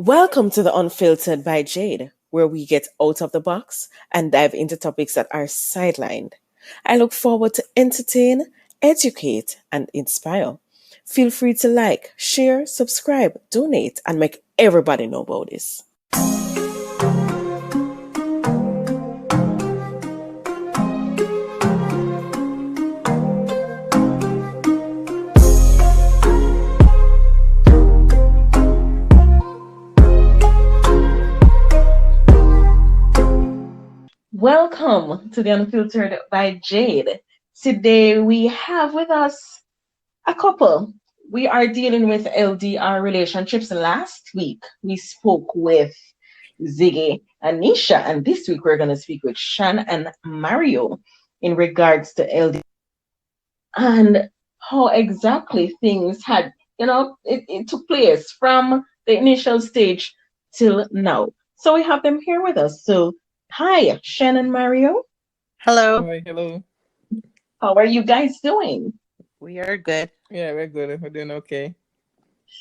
Welcome to the Unfiltered by Jade, where we get out of the box and dive into topics that are sidelined. I look forward to entertain, educate, and inspire. Feel free to like, share, subscribe, donate, and make everybody know about this. Welcome to the Unfiltered by Jade. Today we have with us a couple. We are dealing with LDR relationships. Last week we spoke with Ziggy and Nisha, and this week we're going to speak with Shan and Mario in regards to LDR and how exactly things had, it took place from the initial stage till now. So we have them here with us. So hi, Shan and Mario. Hello. Hi, hello. How are you guys doing? We are good. Yeah, we're good. We're doing okay.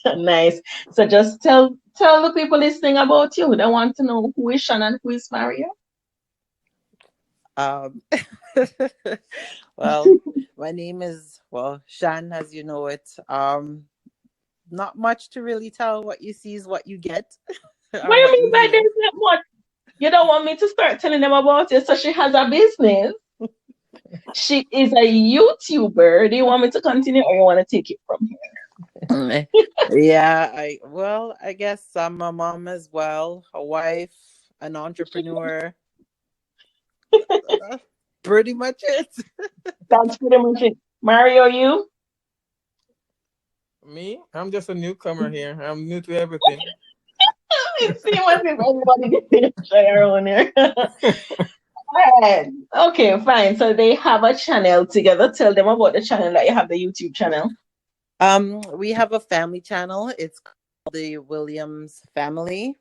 Nice. So just tell the people listening about you. They want to know who is Shan and who is Mario. Well, my name is Shan, as you know it. Not much to really tell. What you see is what you get. What do you mean by there's not much? You don't want me to start telling them about it. So she has a business. She is a YouTuber. Do you want me to continue or you want to take it from here? Yeah, I guess I'm a mom as well, a wife, an entrepreneur. That's pretty much it. That's pretty much it. Mario, you? Me? I'm just a newcomer here. I'm new to everything. It seems as if everybody did share on here. Right. Okay, fine. So they have a channel together. Tell them about the channel that you have, the YouTube channel. We have a family channel. It's called the Williams Family,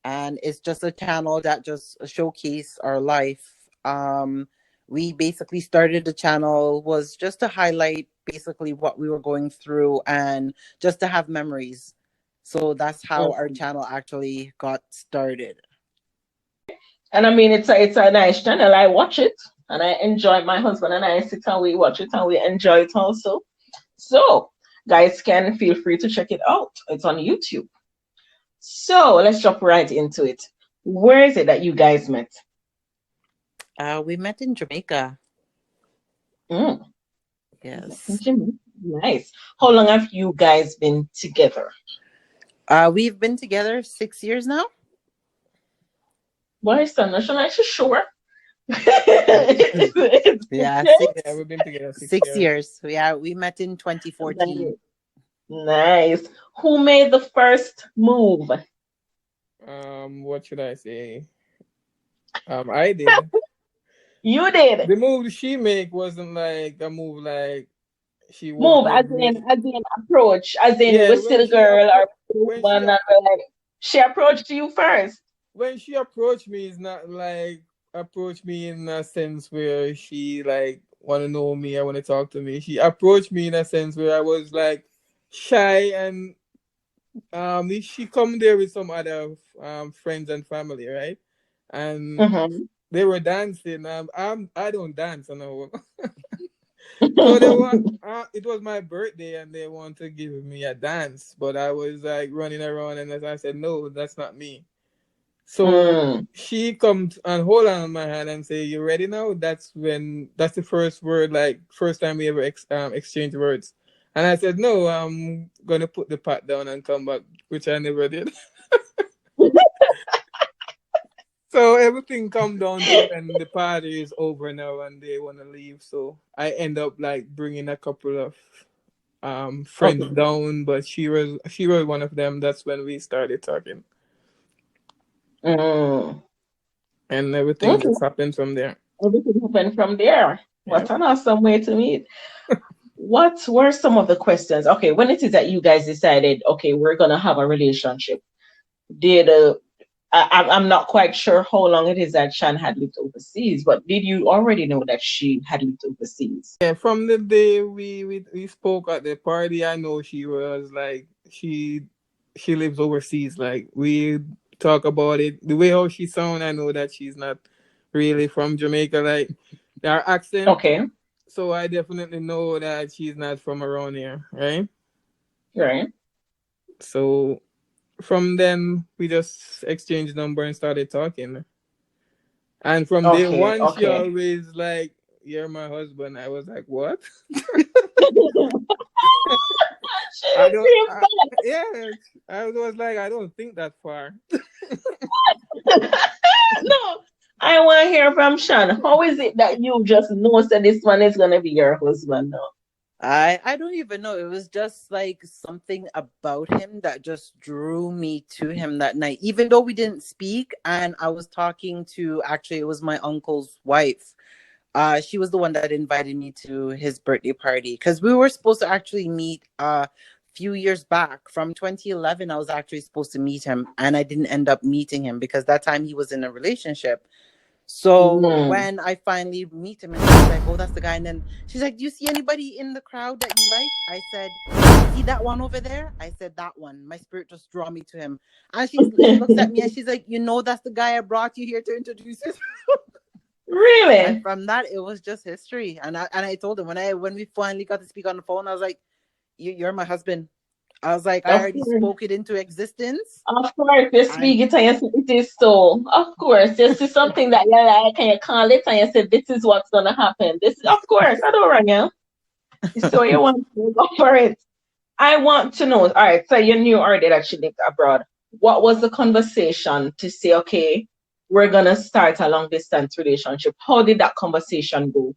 and it's just a channel that just showcase our life. We basically started the channel was just to highlight basically what we were going through and just to have memories. So that's how our channel actually got started. And I mean, it's a nice channel. I watch it and I enjoy. My husband and I sit and we watch it and we enjoy it also. So guys can feel free to check it out. It's on YouTube. So let's jump right into it. Where is it that you guys met? We met in Jamaica. Yes. Nice. How long have you guys been together? We've been together 6 years now. Why is that? Not sure. Yeah, we've been together 6 years. Yeah, we met in 2014. Nice. Who made the first move? What should I say? I did. You did. The move she make wasn't like a move like she move as in approach, as in we're still a girl or woman. Like, she approached you first. When she approached me, it's not like approach me in a sense where she like want to know me, I want to talk to me. She approached me in a sense where I was like shy, and she come there with some other friends and family, right? And they were dancing. I don't dance, I know. So they want. It was my birthday, and they want to give me a dance, but I was like running around, and as I said, no, that's not me. So she comes and hold on my hand and say, "You ready now?" That's the first word, like first time we ever exchange words. And I said, "No, I'm gonna put the pot down and come back," which I never did. So everything come down to, and the party is over now, and they want to leave. So I end up like bringing a couple of friends down, but she was one of them. That's when we started talking. And everything just happened from there. Everything happened from there. What an awesome way to meet. What were some of the questions? Okay, when it is that you guys decided, okay, we're going to have a relationship, I'm not quite sure how long it is that Shan had lived overseas, but did you already know that she had lived overseas? Yeah, from the day we spoke at the party, I know she was like, she she lives overseas. Like we talk about it, the way how she sound, I know that she's not really from Jamaica. Like her accent, Okay. so I definitely know that she's not from around here, right? Right. So from then we just exchanged number and started talking. And from day Okay. one, she Okay. always like, "You're my husband." I was like, "What?" I don't. Yeah, I was like, I don't think that far. No, I want to hear from Shan. How is it that you just know that this one is gonna be your husband now? I don't even know. It was just like something about him that just drew me to him that night. Even though we didn't speak, and I was talking to, actually it was my uncle's wife. She was the one that invited me to his birthday party because we were supposed to actually meet few years back from 2011. I was actually supposed to meet him, and I didn't end up meeting him because that time he was in a relationship. So Mm. when I finally meet him, and she's like, "Oh, that's the guy," and then she's like, "Do you see anybody in the crowd that you like?" I said, "See that one over there?" I said, "That one." My spirit just draw me to him, and she looks at me and she's like, "You know, that's the guy I brought you here to introduce you." And Really? from that, it was just history. And I told him when we finally got to speak on the phone, I was like, "You're my husband." I was like, "I Of already course. spoke it into existence." Of course, you speak And it and you say it is so. Of course, this is something that you like and you call it and you say this is what's gonna happen. This, of course, I don't run you. So you want to go for it. I want to know. All right, so you knew already that she lived abroad. What was the conversation to say, okay, we're gonna start a long distance relationship? How did that conversation go?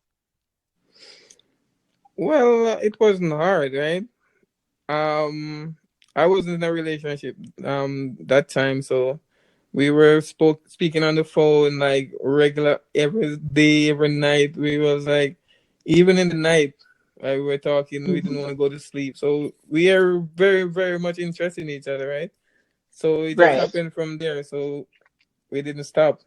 Well, it wasn't hard, right? Um, I was in a relationship that time, so we were speaking on the phone like regular every day, every night. We was like, even in the night, we were talking. We didn't Mhm. want to go to sleep, so we are very, very much interested in each other, right? So it just Right. happened from there. So we didn't stop.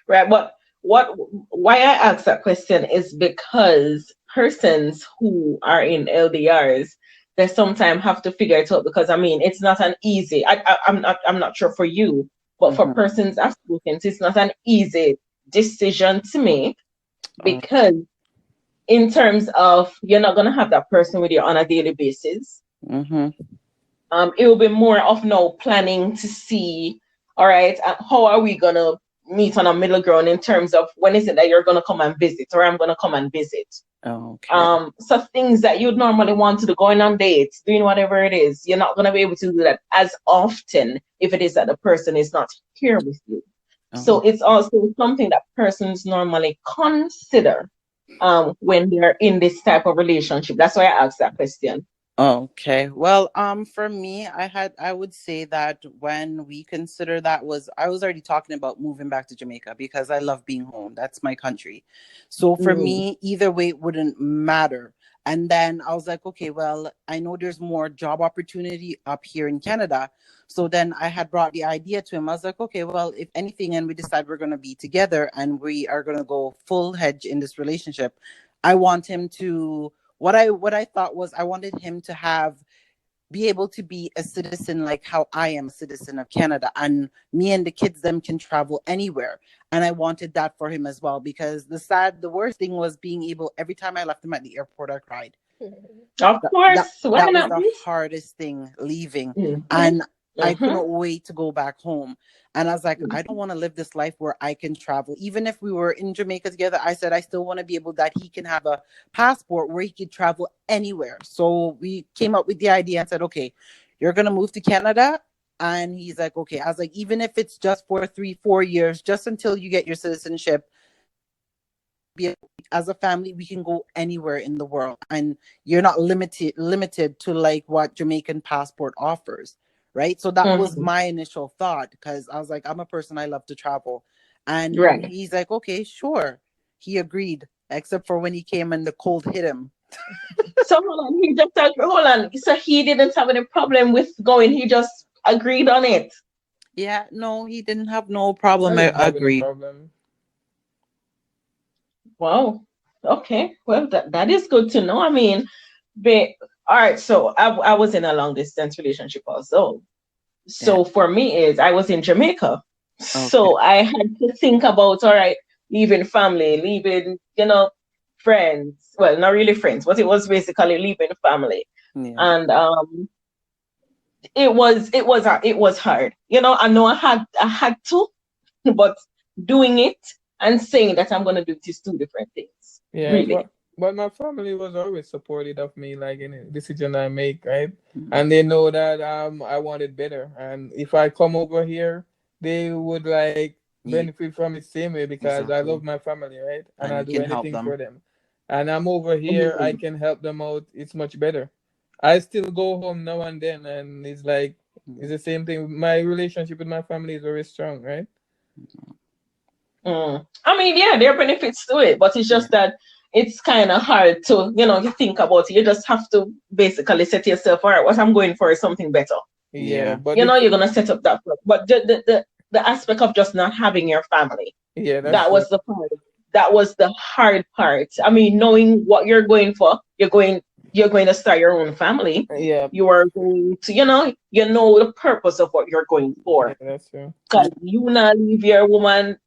Right. But what why I ask that question is because persons who are in LDRs, they sometimes have to figure it out because I mean it's not an easy I'm not sure for you, but for Mhm. persons I've spoken to, it's not an easy decision to make Oh, because in terms of you're not gonna have that person with you on a daily basis. mhm. It will be more of now planning to see, all right, how are we gonna meet on a middle ground in terms of when is it that you're gonna come and visit or I'm gonna come and visit. Okay. So things that you'd normally want to do, going on dates, doing whatever it is, you're not gonna be able to do that as often if it is that the person is not here with you. So Oh. it's also something that persons normally consider when they're in this type of relationship. That's why I asked that question. Okay. Well, for me, I would say that when we consider that was I was already talking about moving back to Jamaica because I love being home. That's my country. So for Mm. me, either way it wouldn't matter. And then I was like, okay, well, I know there's more job opportunity up here in Canada. So then I had brought the idea to him. I was like, okay, well, if anything, and we decide we're gonna be together and we are gonna go full hedge in this relationship, I want him to what I thought was I wanted him to have be able to be a citizen like how I am a citizen of Canada, and me and the kids them can travel anywhere. And I wanted that for him as well because the worst thing was being able every time I left him at the airport I cried. Of that that course, why that was not? the hardest thing leaving. Mm-hmm. And I Mm-hmm. couldn't wait to go back home. And I was like, I don't want to live this life where I can travel. Even if we were in Jamaica together, I said I still want to be able that he can have a passport where he could travel anywhere. So we came up with the idea and said, okay, you're gonna move to Canada. And he's like, okay. I was like, even if it's just for 3 4 years, just until you get your citizenship, be as a family we can go anywhere in the world, and you're not limited to like what Jamaican passport offers, right? So that was Mm-hmm. my initial thought because I was like, I'm a person, I love to travel. And Right. he's like, okay, sure. He agreed, except for when he came and the cold hit him. So hold on, he just hold on. So he didn't have any problem with going. He just agreed on it. Yeah, no, he didn't have no I problem. I didn't have any agree. problem. Wow. Okay. Well, that is good to know. I mean, but All right, so I was in a long distance relationship also. Yeah. So for me is I was in Jamaica. Okay. So I had to think about, all right, leaving family, leaving, friends. Well, not really friends, but it was basically leaving family. Yeah. And it was hard. I know I had to, but doing it and saying that I'm gonna do it is two different things. Yeah, Really. but my family was always supportive of me, like in a decision I make, right? Mhm. And they know that I wanted better, and if I come over here, they would like You, benefit from it same way because I love exactly. my family, right? And And I you do can help anything for them. them. And I'm over here, I Mhm. can help them out. It's much better. I still go home now and then, and it's like it's Mhm. the same thing. My relationship with my family is very strong, right? I mean, yeah, there are benefits to it, but it's Yeah. just that it's kind of hard to, you think about it. You just have to basically set yourself, all right, what I'm going for is something better. Yeah, Yeah. but You're gonna set up that first. But the aspect of just not having your family, yeah, that's that true. was the part. That was the hard part. I mean, knowing what you're going for, you're going to start your own family. Yeah, You are going to, you know the purpose of what you're going yeah, for. that's true. Because you not leave your woman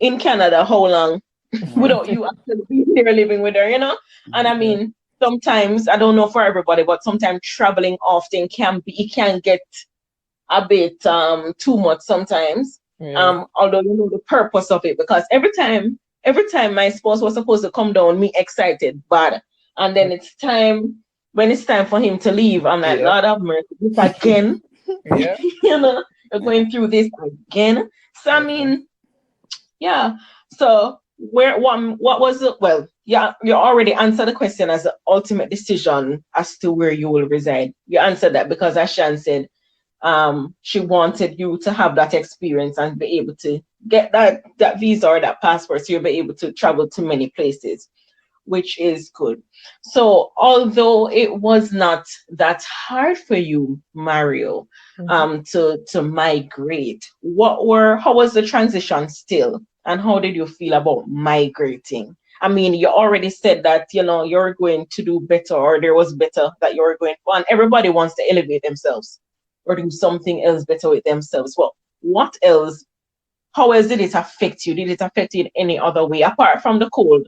in Canada how long Yeah. without you actually being there living with her. And I Yeah. mean, sometimes I don't know for everybody, but sometimes traveling often it can get a bit too much sometimes. Yeah. Although you know the purpose of it, because every time my spouse was supposed to come down, me excited, bad, and then when it's time for him to leave, I'm like, Yeah. Lord have mercy, this again, Yeah. you're Yeah. going through this again. So I Yeah. mean, yeah. So what was it? Well, yeah, you already answered the question as the ultimate decision as to where you will reside. You answered that because as Shan said, she wanted you to have that experience and be able to get that visa or that passport, so you'll be able to travel to many places, which is good. So although it was not that hard for you, Mario, Mhm. to migrate, how was the transition still? And how did you feel about migrating? I mean, you already said that, you're going to do better, or there was better that you were going for, and everybody wants to elevate themselves or do something else better with themselves. Well, what else? How else did it affect you? Did it affect you in any other way apart from the cold?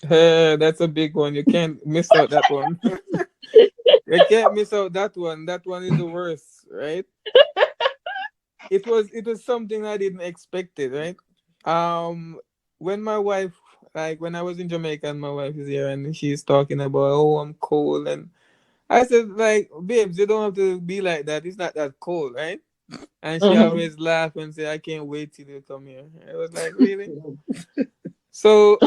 That's a big one. You can't miss out that one. You can't miss out that one. That one is the worst, right? It was something I didn't expect it, right? Um, when my wife, like when I was in Jamaica and my wife is here and she's talking about, oh, I'm cold, and I said like, babes, you don't have to be like that. It's not that cold, right? And she Mm-hmm. always laugh and say, I can't wait till you come here. I was like, really? So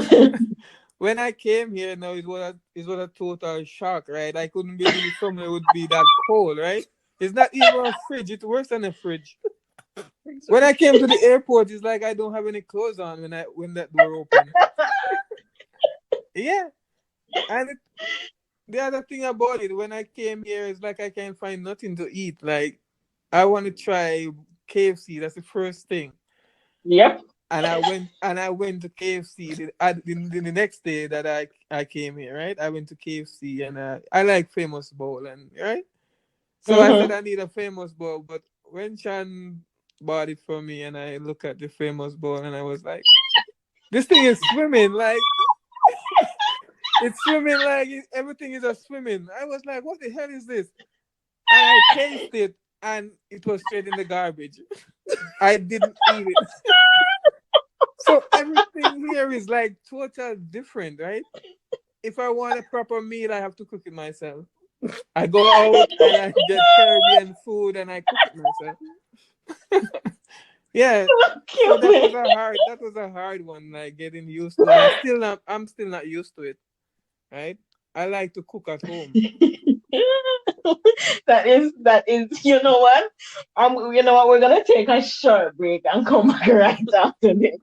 when I came here, now it was a total shock, right? I couldn't believe somewhere would be that cold, right? It's not even a fridge; it's worse than a fridge. When I came to the airport, it's like I don't have any clothes on when that door opened. Yeah, and the other thing about it, when I came here, it's like I can't find nothing to eat. Like I want to try KFC. That's the first thing. Yep. And I went to KFC the next day that I came here, right? I went to KFC and I like famous bowl and right. So I said Mm-hmm. I need a famous bowl, but when Chan bought it for me and I look at the famous bowl and I was like, this thing is swimming like it's swimming like everything is a swimming. I was like, what the hell is this? And I tasted it and it was straight in the garbage. I didn't eat it. So everything here is like total different, right? If I want a proper meal, I have to cook it myself. I go out and I get Caribbean food and I cook it myself. Yeah. So Kill me. that was a hard one, like getting used to, and I'm still not used to it, right? I like to cook at home. That is, you know what? We're gonna take a short break and come back right after this.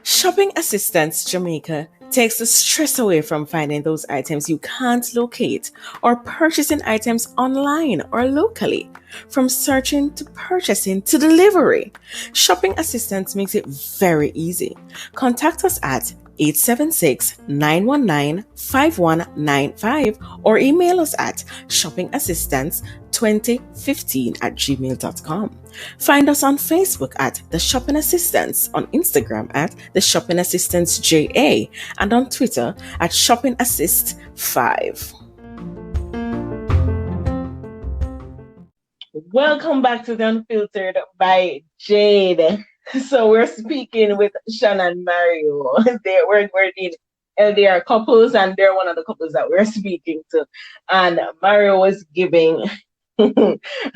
Shopping Assistance Jamaica Takes the stress away from finding those items you can't locate or purchasing items online or locally. From searching to purchasing to delivery, Shopping Assistance makes it very easy. Contact us at 876-919-5195 or email us at shoppingassistance2015@gmail.com. Find us on Facebook at The Shopping Assistants, on Instagram at The Shopping Assistants JA, and on Twitter at Shopping Assist 5. Welcome back to the Unfiltered by Jade. So we're speaking with Shan and Mario. We're the LDR couples, and they're one of the couples that we're speaking to. And Mario was giving,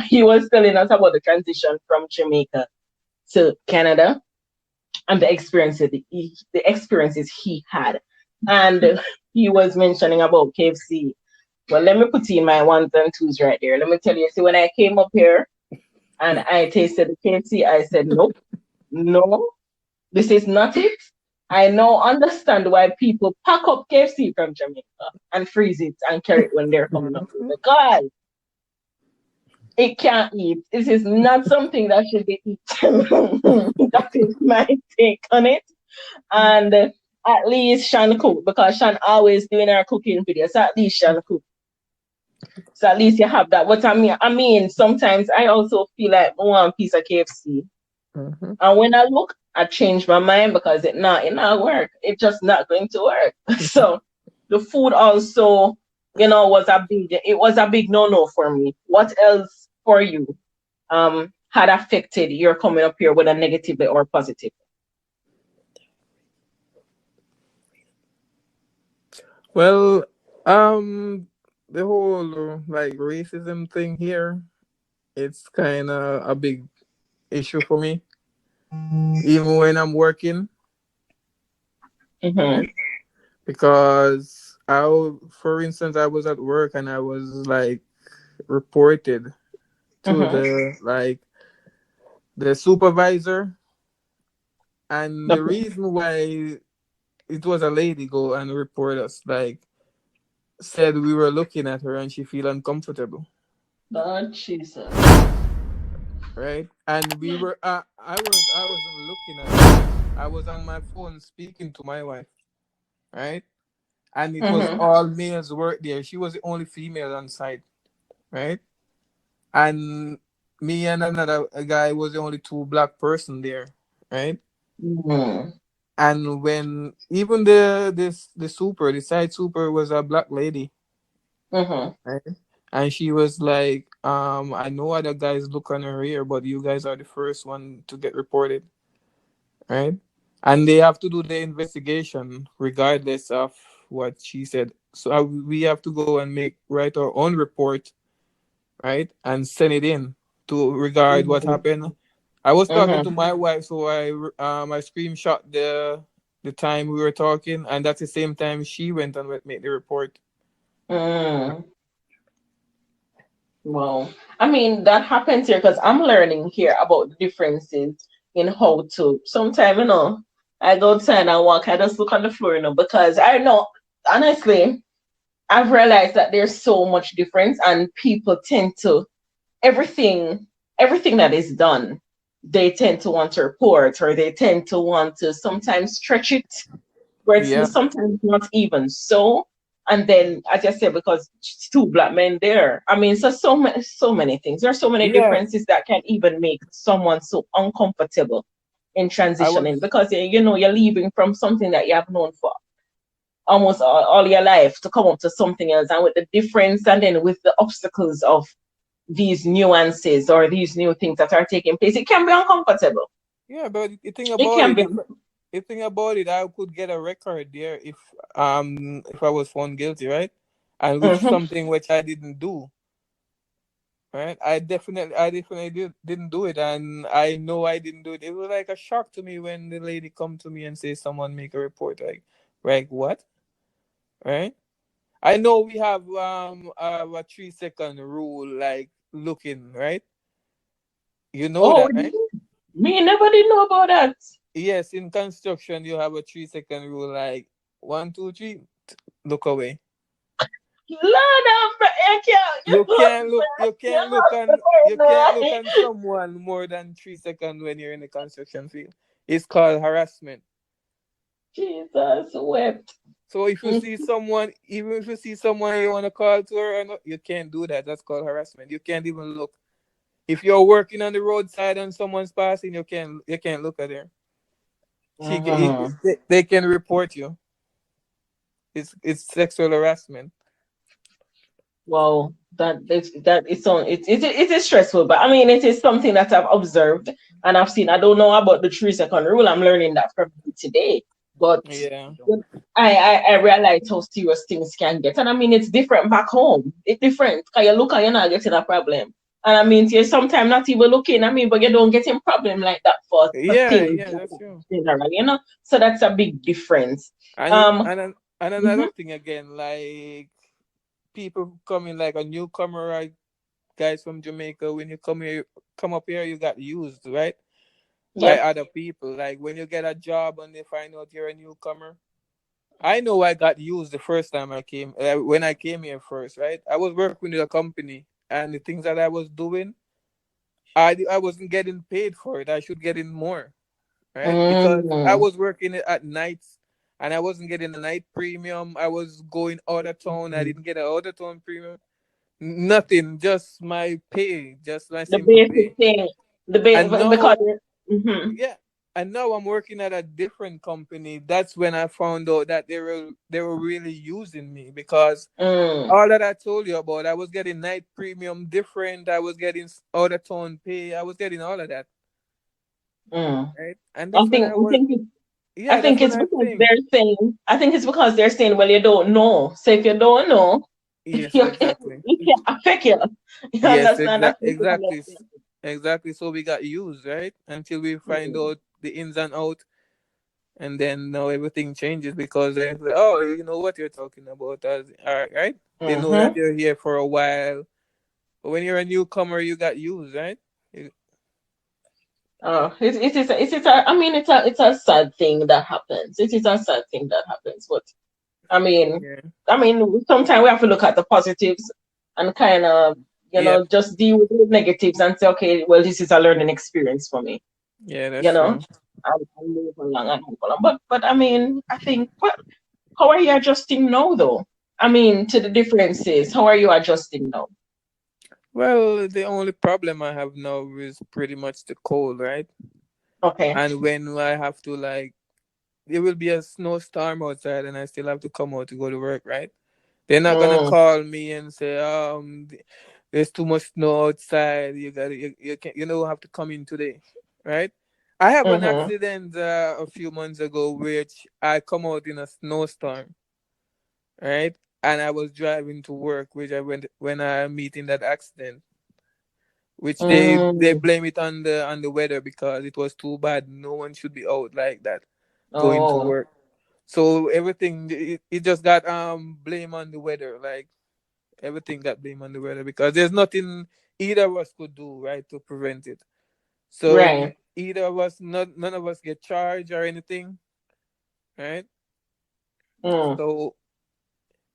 he was telling us about the transition from Jamaica to Canada and the experiences he had. And he was mentioning about KFC. Well, let me put in my ones and twos right there. Let me tell you, see, when I came up here and I tasted the KFC, I said, nope, no, this is not it. I now understand why people pack up KFC from Jamaica and freeze it and carry it when they're coming up here, because it can't eat. This is not something that should be eaten. That is my take on it. And at least Shan cook, because Shan always doing her cooking videos. So at least Shan cook. So at least you have that. But I mean, sometimes I also feel like I want a piece of KFC. Mm-hmm. And when I look, I change my mind because it not work. It's just not going to work. So the food also, was a big no-no for me. What else for you had affected your coming up here, whether negatively or positively? Well, the whole like racism thing here, it's kind of a big issue for me. Even when I'm working, Mm-hmm. right? Because for instance, I was at work and I was like reported to Mm-hmm. the supervisor, and the reason why it was a lady go and report us, like said we were looking at her and she feel uncomfortable, Oh, Jesus. right? And we were I wasn't looking at her. I was on my phone speaking to my wife, right? And it was Mm-hmm. all males work there. She was the only female on site, right? And me and another guy was the only two black person there, right? Mm-hmm. And when even the side super was a black lady, Mm-hmm. right? And she was like, I know other guys look on her here, but you guys are the first one to get reported, right? And they have to do the investigation regardless of what she said. So we have to go and write our own report, right, and send it in to regard what Mm-hmm. happened. I was talking to Mm-hmm. my wife, so I screenshot the time we were talking, and that's the same time she went and made the report. Mm. Well, I mean, that happens here because I'm learning here about the differences in how to. Sometimes, I go outside and walk, I just look on the floor, because I know, honestly, I've realized that there's so much difference, and people tend to, everything, everything that is done, they tend to want to report, or they tend to want to sometimes stretch it where it's Yeah, sometimes not even so. And then, as I said, because it's two black men there, I mean, so many things. There are so many yeah. differences that can even make someone so uncomfortable in I transitioning, was, because you're leaving from something that you have known for almost all your life to come up to something else, and with the difference, and then with the obstacles of these nuances or these new things that are taking place, it can be uncomfortable. yeah, but It can be. the thing about it, I could get a record there if I was found guilty, right? And which Mhm. something which I didn't do, right? I definitely didn't do it, and I know I didn't do it. It was like a shock to me when the lady come to me and say someone make a report, like what, right? I know we have a 3 second rule, like looking, right? You know Oh, that, right? me never did know about that. Yes, in construction you have a 3 second rule, like One, two, three. Look away. Lord of I can't. You can't look. You You're can't look not on. You can't look the on someone more than 3 seconds when you're in the construction field. It's called harassment. Jesus wept. So if you see someone, even if you see someone you want to call to her, or not, you can't do that. That's called harassment. You can't even look. If you're working on the roadside and someone's passing, you can't look at her. Mm-hmm. They can report you. It's sexual harassment. Well, that is so it is stressful, but I mean it is something that I've observed and I've seen. I don't know about the 3 second rule. I'm learning that from you today. But Yeah. I realize how serious things can get. And I mean it's different back home. It's different. Cause you look and you're not getting a problem. And I mean you're sometimes not even looking, I mean, but you don't get in problem like that for Yeah, things yeah, like that's that true. in general, you know? So that's a big difference. And you, Um and mhm, another thing again, like people coming like a newcomer, right? Guys from Jamaica, when you come up here, you got used, right? By yep. other people. Like when you get a job and they find out you're a newcomer. I know I got used the first time I came, when I came here first, right? I was working with a company, and the things that I was doing, I wasn't getting paid for it. I should get in more, right? Because I Mm. was working it at nights, and I wasn't getting a night premium. I was going out of town. I didn't get an out of town premium. Nothing, just my pay, just my The simple basic pay. thing, And because now, mm-hmm, yeah, and now I'm working at a different company. That's when I found out that they were really using me, because mm, all that I told you about, I was getting night premium different. I was getting out of town pay. I was getting all of that, mm. right? And I that's when think I was, I yeah, that's think when it's I because think, they're saying well you don't know. So if you don't know, yes, you can exactly. it can affect you. You Yes, understand? That's basically what exactly, they're saying. exactly. So we got used, right? Until we find Mm. out the ins and out, and then now everything changes, because they say, "Oh, you know what you're talking about?" As all right, right? They know that Mm-hmm. you're here for a while, but when you're a newcomer, you got used, right? You- I mean it's a sad thing that happens. It is a sad thing that happens. But I mean Yeah, sometimes we have to look at the positives and kind of, yep, just deal with the negatives and say, okay, well, this is a learning experience for me, yeah, that's you know, true. and move along and move along. But I mean, I think, well, how are you adjusting now, though? I mean, to the differences, how are you adjusting now? Well, the only problem I have now is pretty much the cold, right? Okay. And when I have to, like, there will be a snowstorm outside, and I still have to come out to go to work, right? They're not gonna Mm, call me and say, there's too much snow outside. You don't have to come in today, right? I have an mm-hmm, accident a few months ago, which I come out in a snowstorm, right? And I was driving to work, which I went when I meet in that accident, which they mm. blame it on the weather, because it was too bad. No one should be out like that going to Oh, work. So everything, it just got blame on the weather. Like everything got blame on the weather, because there's nothing either of us could do, right, to prevent it. So right. either of us, none of us get charged or anything, right? Mm, So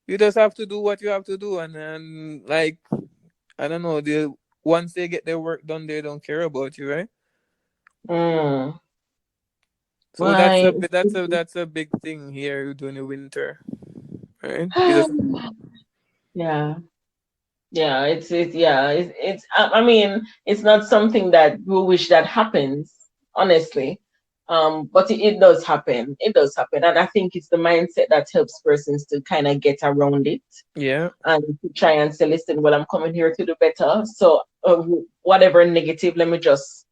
you just have to do what you have to do, and then, like, I don't know, the once they get their work done, they don't care about you, right? mm. So Right. that's a big thing here during the winter, right? You just, Yeah. Yeah, I mean, it's not something that we wish that happens, honestly. But it does happen. It does happen. And I think it's the mindset that helps persons to kind of get around it yeah, and to try and say, listen, well, I'm coming here to do better. So whatever negative, let me just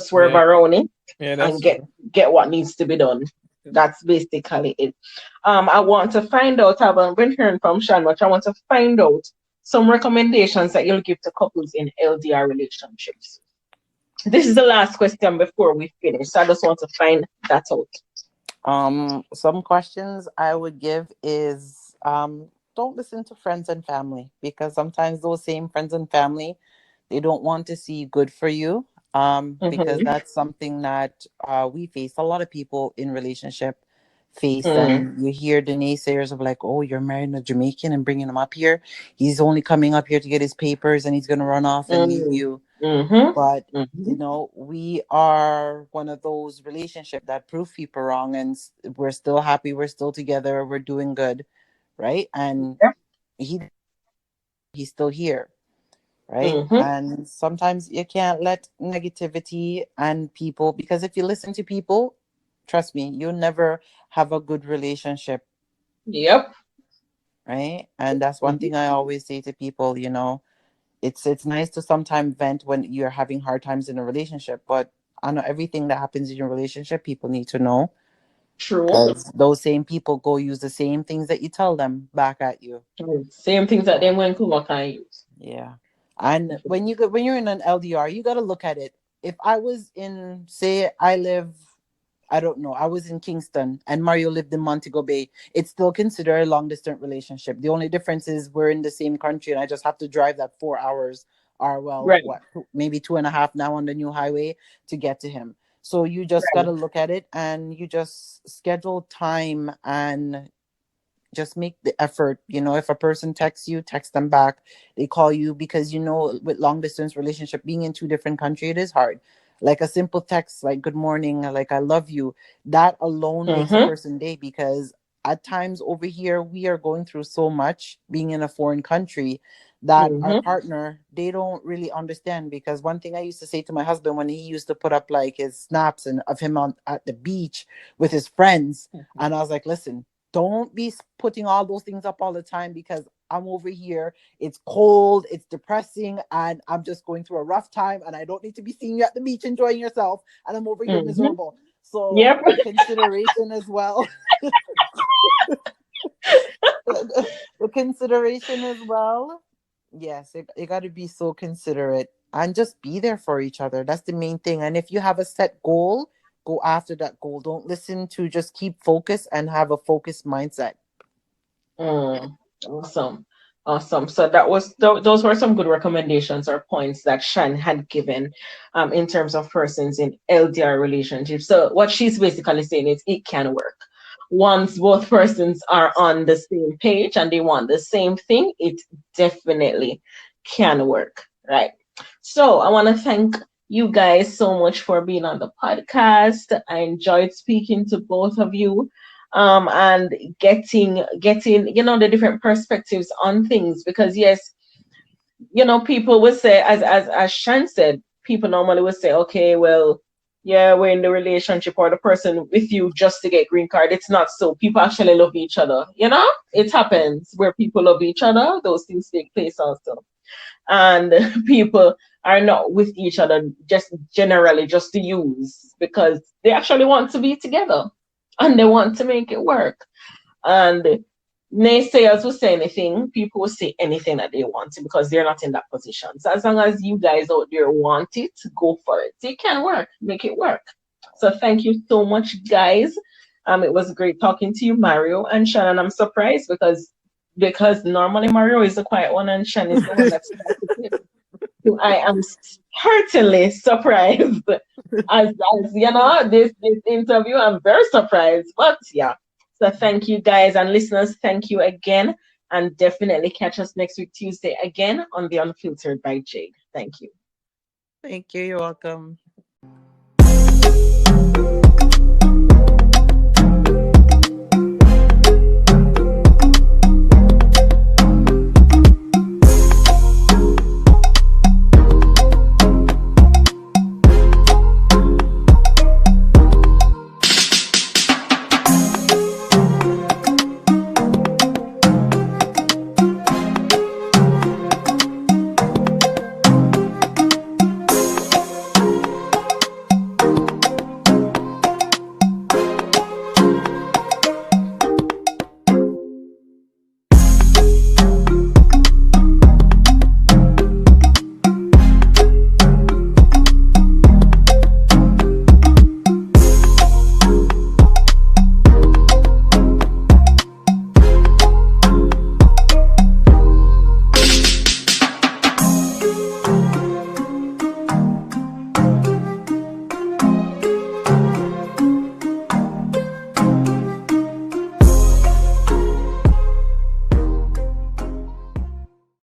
swerve yeah, around it yeah. and That's get true. what needs to be done. That's basically it. I want to find out. I've been hearing from Shan, but I want to find out some recommendations that you'll give to couples in LDR relationships. This is the last question before we finish, so I just want to find that out. Some questions I would give is don't listen to friends and family, because sometimes those same friends and family, they don't want to see good for you. Because Mm-hmm. that's something that we face a lot of people in relationship faced, Mm, and you hear the naysayers of like, oh, you're marrying a Jamaican and bringing him up here. He's only coming up here to get his papers and he's going to run off and leave mm, you. mm-hmm, But mm-hmm. we are one of those relationship that prove people wrong, and we're still happy, we're still together, we're doing good, right? And Yep. he he's still here, right? Mm-hmm. And sometimes you can't let negativity and people, because if you listen to people, trust me, you'll never have a good relationship, Yep. right? And that's one Mm-hmm. thing I always say to people, it's nice to sometimes vent when you're having hard times in a relationship, but I know everything that happens in your relationship, people need to know, True. because those same people go use the same things that you tell them back at you. Same things that So them when Kuma can use. yeah. And when you're in an LDR, you got to look at it. If I was in, say, I don't know, I was in Kingston and Mario lived in Montego Bay, it's still considered a long distance relationship. The only difference is we're in the same country and I just have to drive that 4 hours, or well, Right. maybe 2.5 now on the new highway to get to him. So you just got Right. to look at it and you just schedule time and just make the effort. If a person texts you, text them back. They call you, because with long distance relationship, being in two different countries, it is hard. Like a simple text like good morning, like I love you, that alone makes a Mm-hmm. person day, because at times over here we are going through so much being in a foreign country that our Mm-hmm. partner, they don't really understand. Because one thing I used to say to my husband when he used to put up like his snaps and of him on at the beach with his friends, and I was like, listen, don't be putting all those things up all the time, because I'm over here. It's cold, it's depressing, and I'm just going through a rough time. And I don't need to be seeing you at the beach enjoying yourself. And I'm over here Mm-hmm. miserable. So, Yep. the consideration as well, the consideration as well. Yes, you got to be so considerate and just be there for each other. That's the main thing. And if you have a set goal, go after that goal. Don't listen to just keep focused and have a focused mindset. Mm, awesome. Awesome. So that was those were some good recommendations or points that Shan had given in terms of persons in LDR relationships. So what she's basically saying is it can work. Once both persons are on the same page and they want the same thing, it definitely can work. Right. So I want to thank you guys so much for being on the podcast. I enjoyed speaking to both of you and getting the different perspectives on things, because yes, people would say, as Shan said, people normally would say, okay, well, yeah, we're in the relationship or the person with you just to get green card. It's not so. People actually love each other. It happens where people love each other. Those things take place also, and people are not with each other just generally just to use, because they actually want to be together and they want to make it work. And naysayers will say anything, people will say anything that they want to, because they're not in that position. So as long as you guys out there want it, go for it. It can work, make it work. So thank you so much, guys. It was great talking to you, Mario and Shannon. I'm surprised because normally Mario is the quiet one and Shan is the one that's talkative. So I am certainly surprised. As this interview, I'm very surprised. But yeah. So thank you guys and listeners. Thank you again. And definitely catch us next week, Tuesday, again on the Unfiltered by Jade. Thank you. Thank you. You're welcome.